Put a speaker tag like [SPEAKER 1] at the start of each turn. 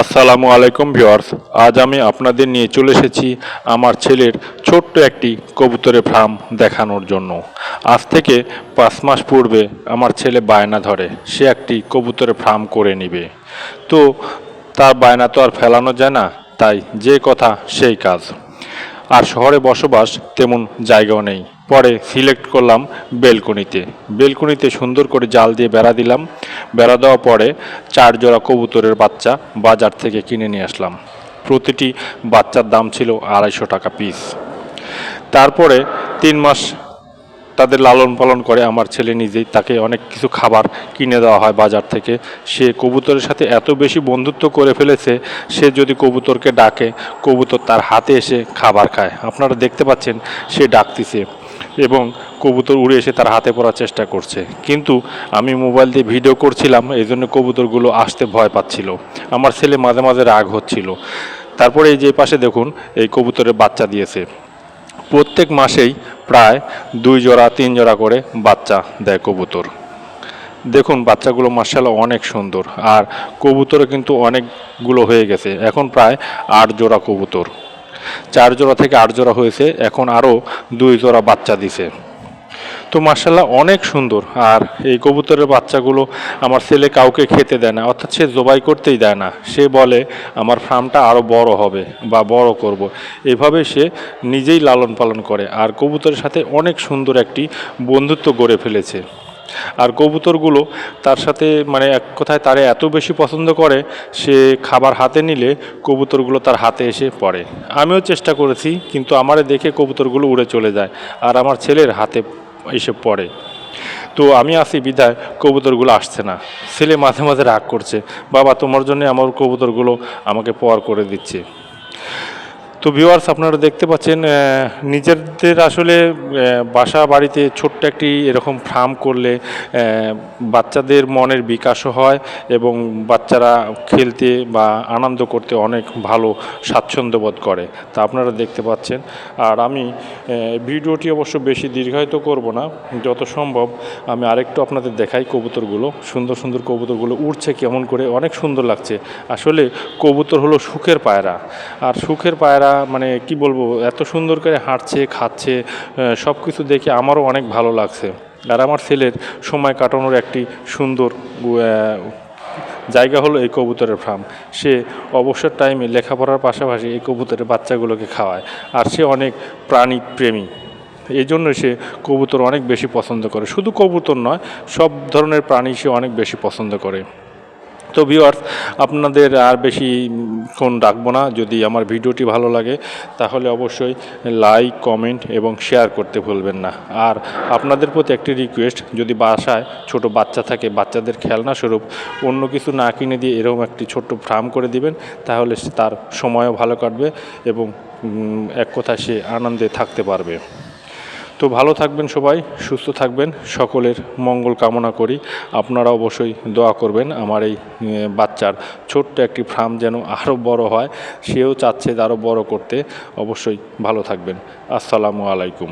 [SPEAKER 1] আসসালামু আলাইকুম ভিউয়ার্স। আজ আমি আপনাদের নিয়ে চলে এসেছি আমার ছেলের ছোট্ট একটি কবুতরের ফার্ম দেখানোর জন্য। আজ থেকে 5 মাস পূর্বে আমার ছেলে বায়না ধরে সে একটি কবুতরের ফার্ম করে নেবে। তো তার বায়না তো আর ফেলানো যায় না, তাই যে কথা সেই কাজ। আর শহরে বসবাস তেমন জায়গাও নেই। পরে সিলেক্ট করলাম বেলকনিতে সুন্দর করে জাল দিয়ে বেড়া দিলাম। বেড়া দেওয়ার পরে 4 জোড়া কবুতরের বাচ্চা বাজার থেকে কিনে নিয়ে আসলাম। প্রতিটি বাচ্চার দাম ছিল 250 টাকা পিস। তারপরে 3 মাস তাদের লালন পালন করে আমার ছেলে নিজেই। তাকে অনেক কিছু খাবার কিনে দেওয়া হয় বাজার থেকে। সে কবুতরের সাথে এত বেশি বন্ধুত্ব করে ফেলেছে, সে যদি কবুতরকে ডাকে কবুতর তার হাতে এসে খাবার খায়। আপনারা দেখতে পাচ্ছেন সে ডাকতেছে এবং কবুতর উড়ে এসে তার হাতে পড়ার চেষ্টা করছে, কিন্তু আমি মোবাইল দিয়ে ভিডিও করছিলাম, এই জন্য কবুতরগুলো আসতে ভয় পাচ্ছিল। আমার ছেলে মাঝে মাঝে রাগ হচ্ছিল। তারপরে এই যে পাশে দেখুন, এই কবুতরের বাচ্চা দিয়েছে। প্রত্যেক মাসেই প্রায় 2 জোড়া 3 জোড়া করে বাচ্চা দেয় কবুতর। দেখুন বাচ্চাগুলো মাশাআল্লাহ অনেক সুন্দর, আর কবুতরও কিন্তু অনেকগুলো হয়ে গেছে। এখন প্রায় 8 জোড়া কবুতর, 4 জোড়া থেকে 8 জোড়া হয়েছে, এখন আরও 2 জোড়া বাচ্চা দিছে। তো মাশাআল্লাহ অনেক সুন্দর। আর এই কবুতরের বাচ্চাগুলো আমার ছেলে কাউকে খেতে দেয় না, অর্থাৎ সে জবাই করতেই দেয় না। সে বলে আমার ফার্মটা আরও বড় হবে বা বড় করব, এভাবে সে নিজেই লালন পালন করে। আর কবুতরের সাথে অনেক সুন্দর একটি বন্ধুত্ব গড়ে ফেলেছে। আর কবুতরগুলো তার সাথে মানে এক কথায় তারে এত বেশি পছন্দ করে, সে খাবার হাতে নিলে কবুতরগুলো তার হাতে এসে পড়ে। আমিও চেষ্টা করেছি, কিন্তু আমারে দেখে কবুতরগুলো উড়ে চলে যায় আর আমার ছেলের হাতে এসে পড়ে। তো আমি আসি বিদায় কবুতরগুলো আসছে না। ছেলে মাঝে মাঝে রাগ করছে, বাবা তোমার জন্য আমার কবুতরগুলো আমাকে পর করে দিচ্ছে। তো ভিউয়ার্স, আপনারা দেখতে পাচ্ছেন নিজেদের আসলে বাসা বাড়িতে ছোট্ট একটি এরকম ফার্ম করলে বাচ্চাদের মনের বিকাশও হয় এবং বাচ্চারা খেলতে বা আনন্দ করতে অনেক ভালো স্বাচ্ছন্দ্য বোধ করে। তা আপনারা দেখতে পাচ্ছেন। আর আমি ভিডিওটি অবশ্য বেশি দীর্ঘায়িত করব না, যত সম্ভব আমি আরেকটু আপনাদের দেখাই কবুতরগুলো। সুন্দর সুন্দর কবুতরগুলো উড়ছে কেমন করে, অনেক সুন্দর লাগছে। আসলে কবুতর হলো সুখের পায়রা, আর সুখের পায়রা মানে কি বলবো, এত সুন্দর করে হাঁটছে খাচ্ছে, সব কিছু দেখে আমারও অনেক ভালো লাগছে। আর আমার ছেলের সময় কাটানোর একটি সুন্দর জায়গা হলো এই কবুতরের ফার্ম। সে অবসর টাইমে লেখাপড়ার পাশাপাশি এই কবুতরের বাচ্চাগুলোকে খাওয়ায়। আর সে অনেক প্রাণী প্রেমী, এই জন্য সে কবুতর অনেক বেশি পছন্দ করে। শুধু কবুতর নয়, সব ধরনের প্রাণী সে অনেক বেশি পছন্দ করে। তো ভিউয়ার্স, আপনাদের আর বেশিক্ষণ রাখবো না। যদি আমার ভিডিওটি ভালো লাগে তাহলে অবশ্যই লাইক, কমেন্ট এবং শেয়ার করতে ভুলবেন না। আর আপনাদের প্রতি একটি রিকোয়েস্ট, যদি বাসায় ছোট বাচ্চা থাকে, বাচ্চাদের খেলনা স্বরূপ অন্য কিছু না কিনে দিয়ে এরকম একটি ছোট্ট ফার্ম করে দিবেন, তাহলে তার সময়ও ভালো কাটবে এবং এক কথায় সে আনন্দে থাকতে পারবে। তো ভালো থাকবেন সবাই, সুস্থ থাকবেন, সকলের মঙ্গল কামনা করি। আপনারা অবশ্যই দোয়া করবেন আমার এই বাচ্চার ছোট্ট একটি ফার্ম যেন আরও বড় হয়। সেও চাচ্ছে আরও বড় করতে। অবশ্যই ভালো থাকবেন। আসসালামু আলাইকুম।